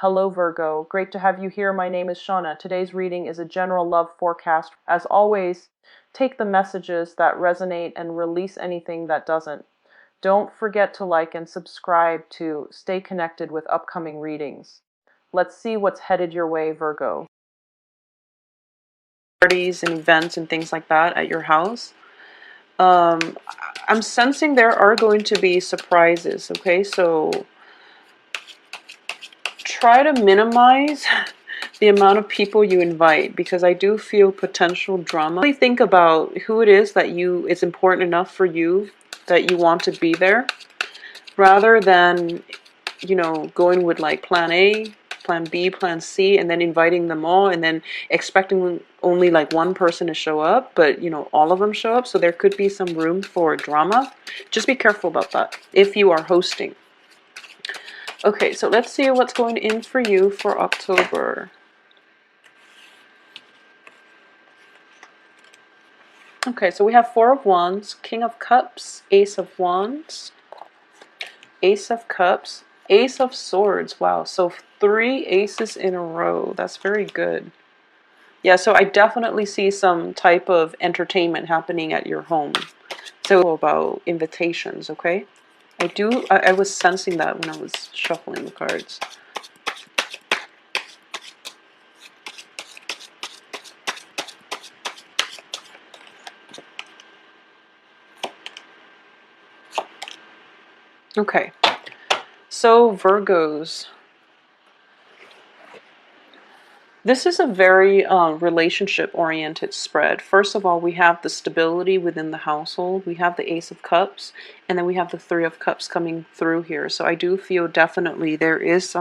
Hello Virgo, great to have you here. My name is Shauna. Today's reading is a general love forecast. As always, take the messages that resonate and release anything that doesn't. Don't forget to like and subscribe to stay connected with upcoming readings. Let's see what's headed your way, Virgo. Parties and events and things like that at your house. I'm sensing there are going to be surprises, okay? So try to minimize the amount of people you invite, because I do feel potential drama. Really think about who it is that it's important enough for you that you want to be there, rather than, going with like plan A, plan B, plan C, and then inviting them all and then expecting only like one person to show up, but all of them show up. So there could be some room for drama. Just be careful about that if you are hosting. Okay, so let's see what's going in for you for October. Okay, so we have Four of Wands, King of Cups, Ace of Wands, Ace of Cups, Ace of Swords. Wow, so 3 aces in a row. That's very good. Yeah, so I definitely see some type of entertainment happening at your home. So about invitations, okay? I was sensing that when I was shuffling the cards. Okay, so Virgos, this is a very relationship-oriented spread. First of all, we have the stability within the household. We have the Ace of Cups, and then we have the Three of Cups coming through here. So I do feel definitely there is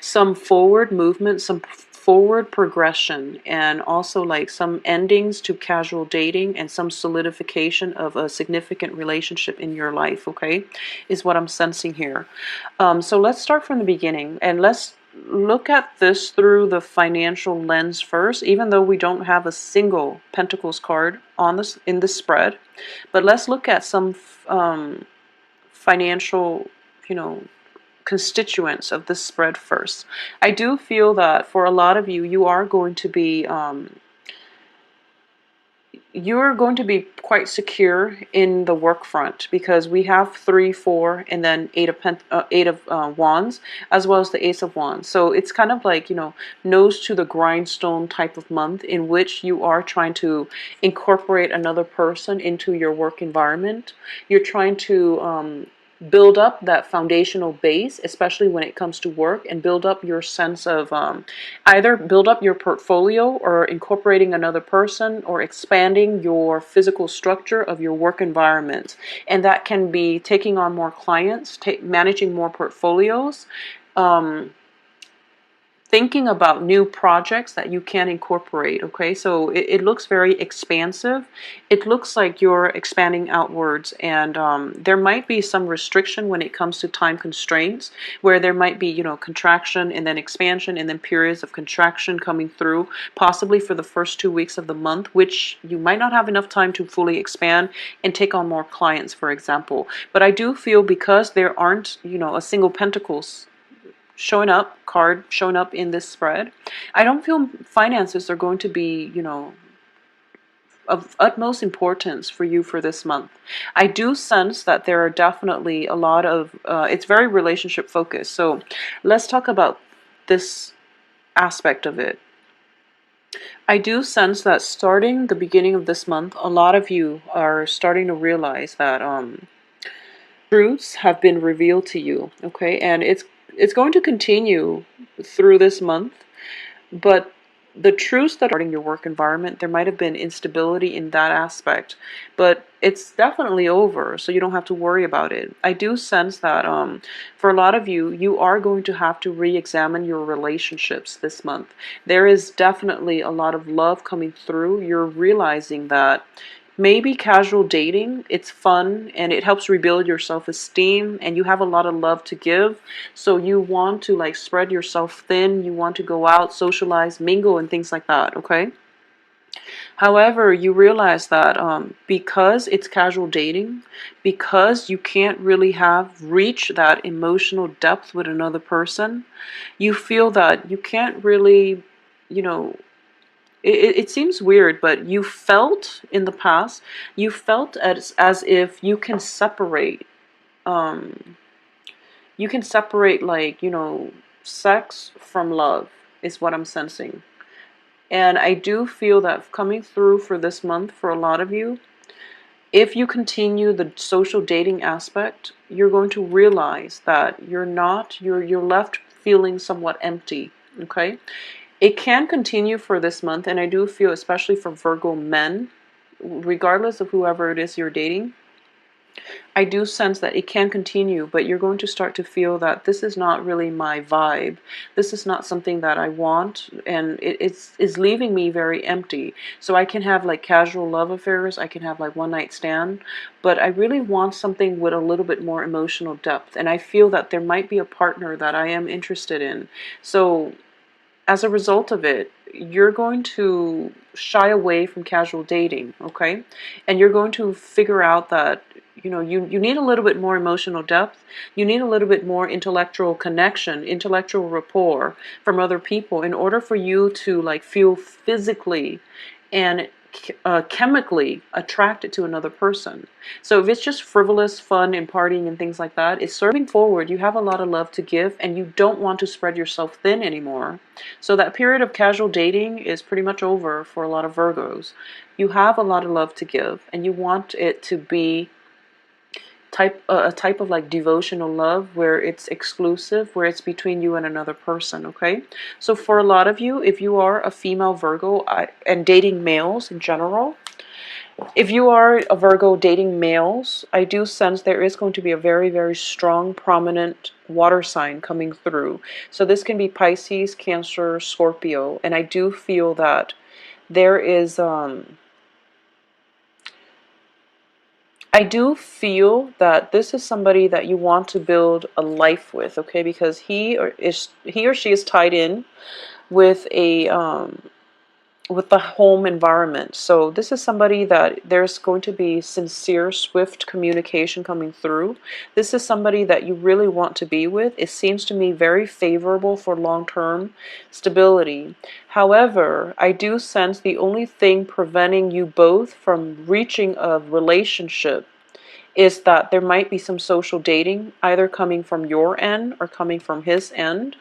some forward movement, some forward progression, and also like some endings to casual dating and some solidification of a significant relationship in your life, okay, is what I'm sensing here. So let's start from the beginning, and let's look at this through the financial lens first, even though we don't have a single Pentacles card on this in the spread. But let's look at some financial, constituents of this spread first. I do feel that for a lot of you, you're going to be quite secure in the work front, because we have 3, 4, and then eight of wands, as well as the Ace of Wands. So it's kind of like, nose to the grindstone type of month, in which you are trying to incorporate another person into your work environment. You're trying to build up that foundational base, especially when it comes to work, and build up your sense of either build up your portfolio, or incorporating another person, or expanding your physical structure of your work environment. And that can be taking on more clients, managing more portfolios, thinking about new projects that you can incorporate, okay? So it looks very expansive. It looks like you're expanding outwards, and there might be some restriction when it comes to time constraints, where there might be, contraction and then expansion, and then periods of contraction coming through, possibly for the first 2 weeks of the month, which you might not have enough time to fully expand and take on more clients, for example. But I do feel, because there aren't, a single Pentacles showing up in this spread, I don't feel finances are going to be, of utmost importance for you for this month. I do sense that there are definitely a lot of, it's very relationship focused. So let's talk about this aspect of it. I do sense that starting the beginning of this month, a lot of you are starting to realize that truths have been revealed to you, okay? And it's going to continue through this month, but the truths that are in your work environment, there might have been instability in that aspect, but it's definitely over, so you don't have to worry about it. I do sense that for a lot of you, you are going to have to re-examine your relationships this month. There is definitely a lot of love coming through. You're realizing that maybe casual dating, it's fun and it helps rebuild your self-esteem, and you have a lot of love to give, so you want to like spread yourself thin, you want to go out, socialize, mingle, and things like that, okay? However, you realize that because it's casual dating, because you can't really have reach that emotional depth with another person, you feel that you can't really, you know, it seems weird, but you felt in the past, you felt as if um, you can separate like, sex from love is what I'm sensing. And I do feel that coming through for this month for a lot of you, if you continue the social dating aspect, you're going to realize that you're left feeling somewhat empty, okay? It can continue for this month, and I do feel, especially for Virgo men, regardless of whoever it is you're dating, I do sense that it can continue, but you're going to start to feel that this is not really my vibe. This is not something that I want, and it's leaving me very empty. So I can have like casual love affairs, I can have like one night stand, but I really want something with a little bit more emotional depth, and I feel that there might be a partner that I am interested in. So as a result of it, you're going to shy away from casual dating, okay? And you're going to figure out that, you need a little bit more emotional depth. You need a little bit more intellectual connection, intellectual rapport from other people in order for you to like feel physically and chemically attracted to another person. So if it's just frivolous fun and partying and things like that, it's serving forward. You have a lot of love to give and you don't want to spread yourself thin anymore. So that period of casual dating is pretty much over for a lot of Virgos. You have a lot of love to give and you want it to be a type of like devotional love where it's exclusive, where it's between you and another person, okay? So for a lot of you, if you are a female Virgo and dating males in general, if you are a Virgo dating males, I do sense there is going to be a very, very strong, prominent water sign coming through. So this can be Pisces, Cancer, Scorpio, and I do feel that there is I do feel that this is somebody that you want to build a life with, okay? Because he or she is tied in with a with the home environment. So this is somebody that there's going to be sincere, swift communication coming through. This is somebody that you really want to be with. It seems to me very favorable for long-term stability. However, I do sense the only thing preventing you both from reaching a relationship is that there might be some social dating, either coming from your end or coming from his end,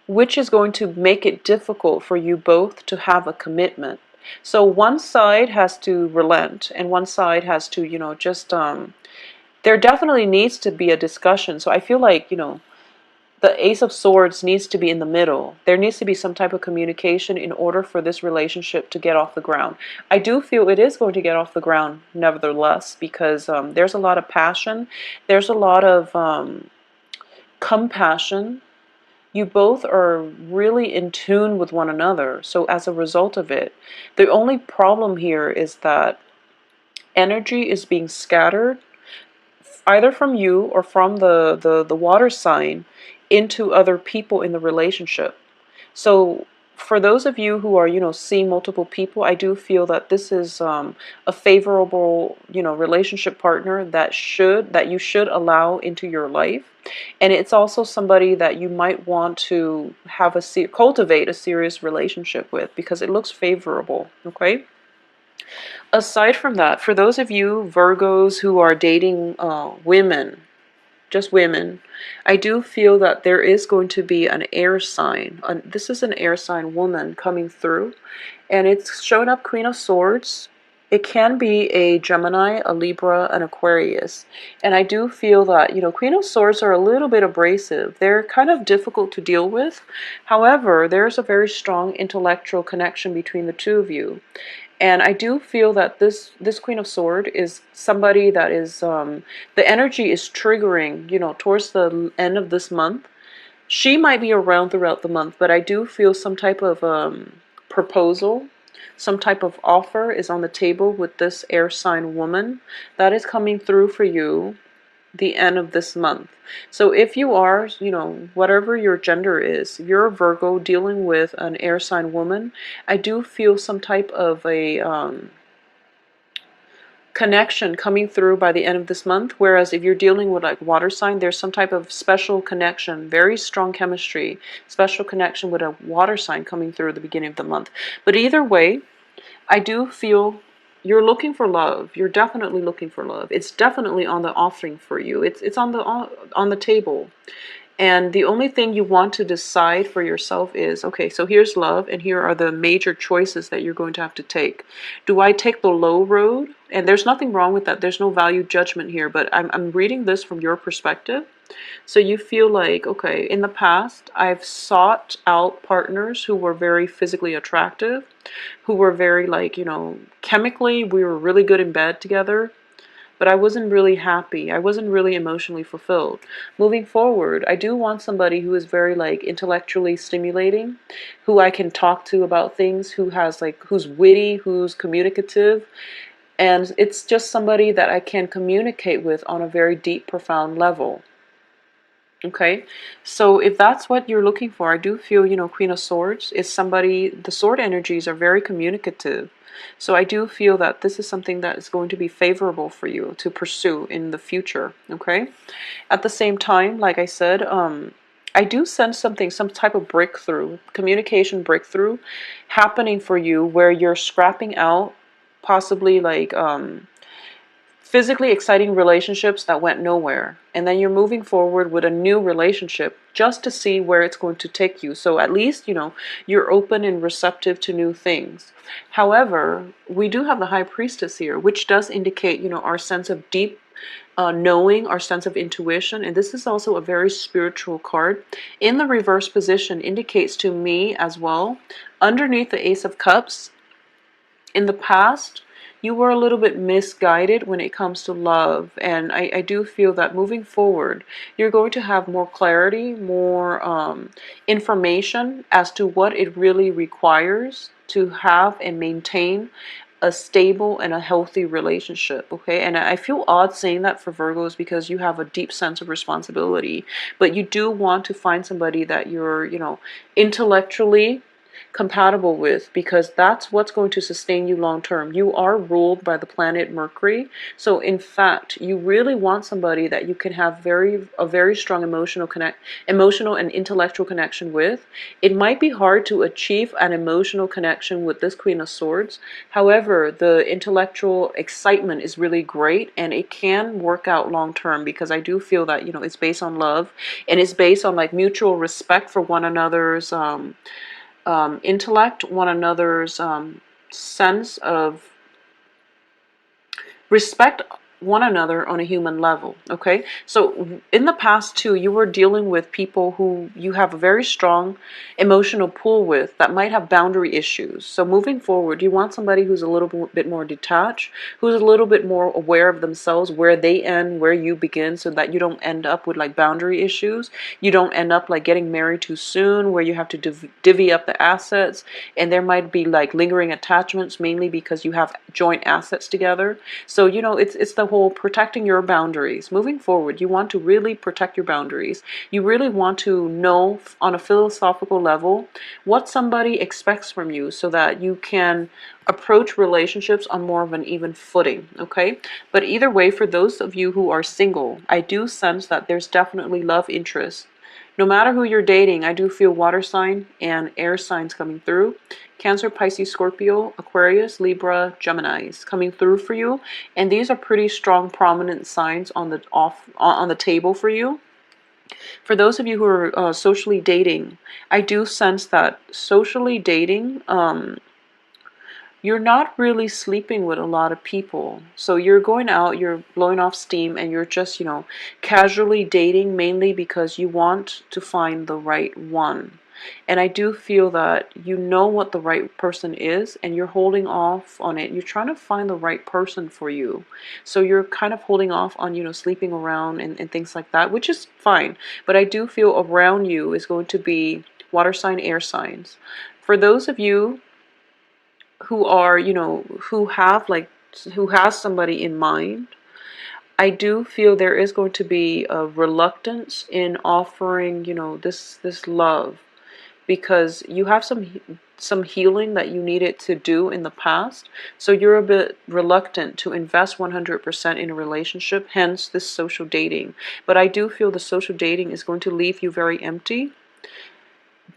which is going to make it difficult for you both to have a commitment. So one side has to relent and one side has to, just there definitely needs to be a discussion. So I feel like, the Ace of Swords needs to be in the middle. There needs to be some type of communication in order for this relationship to get off the ground. I do feel it is going to get off the ground nevertheless, because there's a lot of passion. There's a lot of compassion. You both are really in tune with one another. So as a result of it, the only problem here is that energy is being scattered either from you or from the water sign into other people in the relationship. So for those of you who are, seeing multiple people, I do feel that this is a favorable, relationship partner that you should allow into your life. And it's also somebody that you might want to have cultivate a serious relationship with because it looks favorable, okay? Aside from that, for those of you Virgos who are dating women, just women, I do feel that there is going to be an air sign. This is an air sign woman coming through, and it's showing up Queen of Swords. It can be a Gemini, a Libra, an Aquarius. And I do feel that, Queen of Swords are a little bit abrasive. They're kind of difficult to deal with. However, there's a very strong intellectual connection between the two of you. And I do feel that this Queen of Swords is somebody that is, the energy is triggering, towards the end of this month. She might be around throughout the month, but I do feel some type of proposal, some type of offer is on the table with this air sign woman that is coming through for you the end of this month. So if you are, whatever your gender is, if you're a Virgo dealing with an air sign woman, I do feel some type of a connection coming through by the end of this month. Whereas if you're dealing with like water sign, there's some type of special connection, very strong chemistry, special connection with a water sign coming through at the beginning of the month. But either way, I do feel you're looking for love. You're definitely looking for love. It's definitely on the offering for you. It's on the table. And the only thing you want to decide for yourself is, okay, so here's love, and here are the major choices that you're going to have to take. Do I take the low road? And there's nothing wrong with that. There's no value judgment here, but I'm reading this from your perspective. So you feel like, okay, in the past, I've sought out partners who were very physically attractive, who were very like, chemically, we were really good in bed together, but I wasn't really happy. I wasn't really emotionally fulfilled. Moving forward, I do want somebody who is very like intellectually stimulating, who I can talk to about things, who's witty, who's communicative, and it's just somebody that I can communicate with on a very deep, profound level. Okay, so if that's what you're looking for, I do feel, Queen of Swords is somebody, the sword energies are very communicative. So I do feel that this is something that is going to be favorable for you to pursue in the future, okay? At the same time, like I said, I do sense some type of breakthrough, communication breakthrough happening for you where you're scrapping out possibly like physically exciting relationships that went nowhere, and then you're moving forward with a new relationship just to see where it's going to take you. So at least you're open and receptive to new things. However, we do have the High Priestess here, which does indicate our sense of deep knowing, our sense of intuition, and this is also a very spiritual card. In the reverse position indicates to me as well, underneath the Ace of Cups, in the past you were a little bit misguided when it comes to love, and I do feel that moving forward you're going to have more clarity, more information as to what it really requires to have and maintain a stable and a healthy relationship. Okay, and I feel odd saying that for Virgos because you have a deep sense of responsibility, but you do want to find somebody that you're intellectually compatible with, because that's what's going to sustain you long term. You are ruled by the planet Mercury, so in fact you really want somebody that you can have a very strong emotional and intellectual connection with. It might be hard to achieve an emotional connection with this Queen of Swords. However, the intellectual excitement is really great, and it can work out long term, because I do feel that it's based on love, and it's based on like mutual respect for one another's intellect, one another's sense of respect one another on a human level. Okay, so in the past too, you were dealing with people who you have a very strong emotional pull with that might have boundary issues. So moving forward, you want somebody who's a little bit more detached, who's a little bit more aware of themselves, where they end, where you begin, so that you don't end up with like boundary issues. You don't end up like getting married too soon, where you have to divvy up the assets, and there might be like lingering attachments, mainly because you have joint assets together. So it's the whole protecting your boundaries. Moving forward, you want to really protect your boundaries. You really want to know on a philosophical level what somebody expects from you, so that you can approach relationships on more of an even footing. Okay, but either way, for those of you who are single, I do sense that there's definitely love interest. No matter who you're dating, I do feel water sign and air signs coming through. Cancer, Pisces, Scorpio, Aquarius, Libra, Geminis coming through for you. And these are pretty strong, prominent signs on the table for you. For those of you who are socially dating, I do sense that socially dating, you're not really sleeping with a lot of people. So you're going out, you're blowing off steam, and you're just, casually dating, mainly because you want to find the right one. And I do feel that you know what the right person is, and you're holding off on it. You're trying to find the right person for you. So you're kind of holding off on, sleeping around and things like that, which is fine. But I do feel around you is going to be water sign, air signs. For those of you who are, who has somebody in mind, I do feel there is going to be a reluctance in offering, this love, because you have some healing that you needed to do in the past. So you're a bit reluctant to invest 100% in a relationship, hence this social dating. But I do feel the social dating is going to leave you very empty,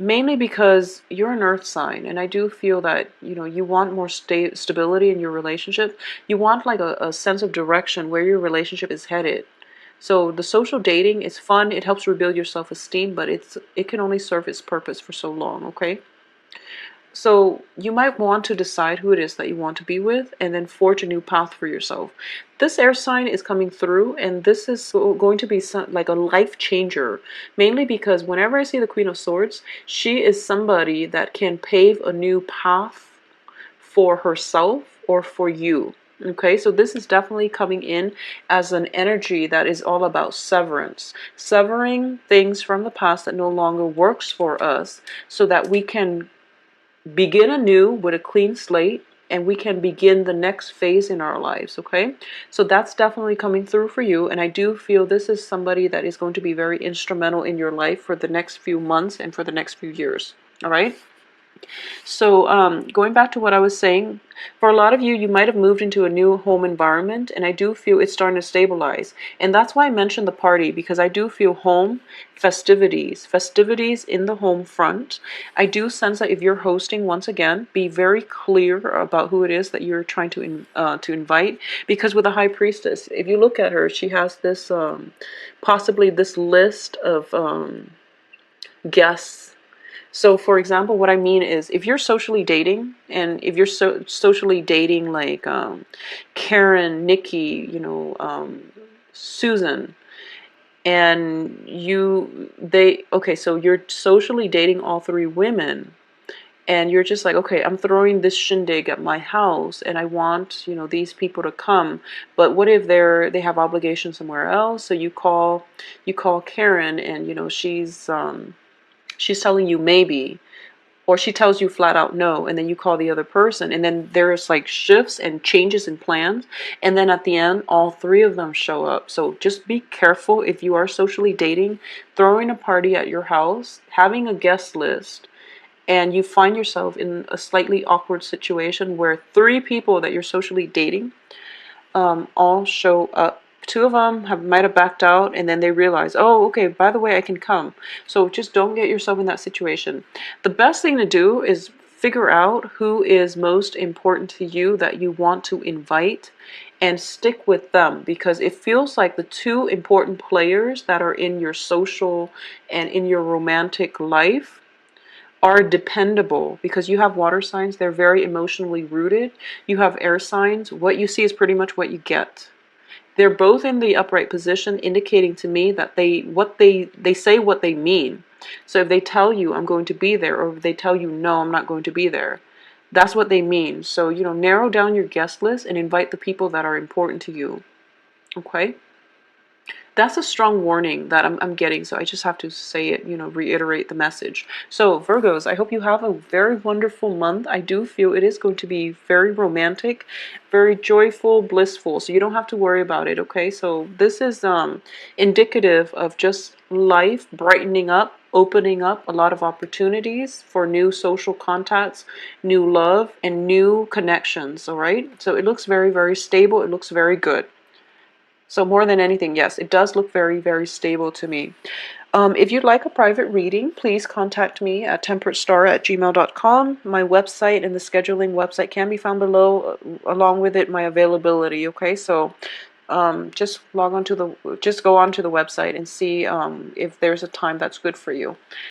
mainly because you're an earth sign, and I do feel that you want more stability in your relationship. You want like a sense of direction where your relationship is headed. So the social dating is fun, it helps rebuild your self-esteem, but it can only serve its purpose for so long, okay? So you might want to decide who it is that you want to be with and then forge a new path for yourself. This air sign is coming through, and this is going to be like a life changer, mainly because whenever I see the Queen of Swords, she is somebody that can pave a new path for herself or for you. Okay, so this is definitely coming in as an energy that is all about severance, severing things from the past that no longer works for us, so that we can begin anew with a clean slate, and we can begin the next phase in our lives. Okay, so that's definitely coming through for you, and I do feel this is somebody that is going to be very instrumental in your life for the next few months and for the next few years. All right. So going back to what I was saying, for a lot of you, you might have moved into a new home environment, and I do feel it's starting to stabilize. And that's why I mentioned the party, because I do feel home, festivities in the home front. I do sense that if you're hosting, once again, be very clear about who it is that you're trying to invite, because with the High Priestess, if you look at her, she has this possibly this list of guests. So, for example, what I mean is, if you're socially dating, and if you're socially dating like Karen, Nikki, Susan, and okay, so you're socially dating all three women, and you're just like, okay, I'm throwing this shindig at my house, and I want, these people to come, but what if they have obligations somewhere else? So you call Karen, and she's telling you maybe, or she tells you flat out no, and then you call the other person, and then there's like shifts and changes in plans, and then at the end all three of them show up. So just be careful if you are socially dating, throwing a party at your house, having a guest list, and you find yourself in a slightly awkward situation where three people that you're socially dating all show up. Two of them might have backed out, and then they realize, oh, okay, by the way, I can come. So just don't get yourself in that situation. The best thing to do is figure out who is most important to you that you want to invite, and stick with them, because it feels like the two important players that are in your social and in your romantic life are dependable, because you have water signs, they're very emotionally rooted. You have air signs, what you see is pretty much what you get. They're both in the upright position, indicating to me that they say what they mean. So if they tell you I'm going to be there, or if they tell you no, I'm not going to be there, that's what they mean. So, narrow down your guest list and invite the people that are important to you. Okay? That's a strong warning that I'm getting, so I just have to say it, reiterate the message. So, Virgos, I hope you have a very wonderful month. I do feel it is going to be very romantic, very joyful, blissful, so you don't have to worry about it, okay? So, this is indicative of just life brightening up, opening up a lot of opportunities for new social contacts, new love, and new connections, all right? So, it looks very, very stable. It looks very good. So more than anything, yes, it does look very, very stable to me. If you'd like a private reading, please contact me at temperatestar@gmail.com. My website and the scheduling website can be found below, along with it my availability. Okay, so just go onto the website and see if there's a time that's good for you.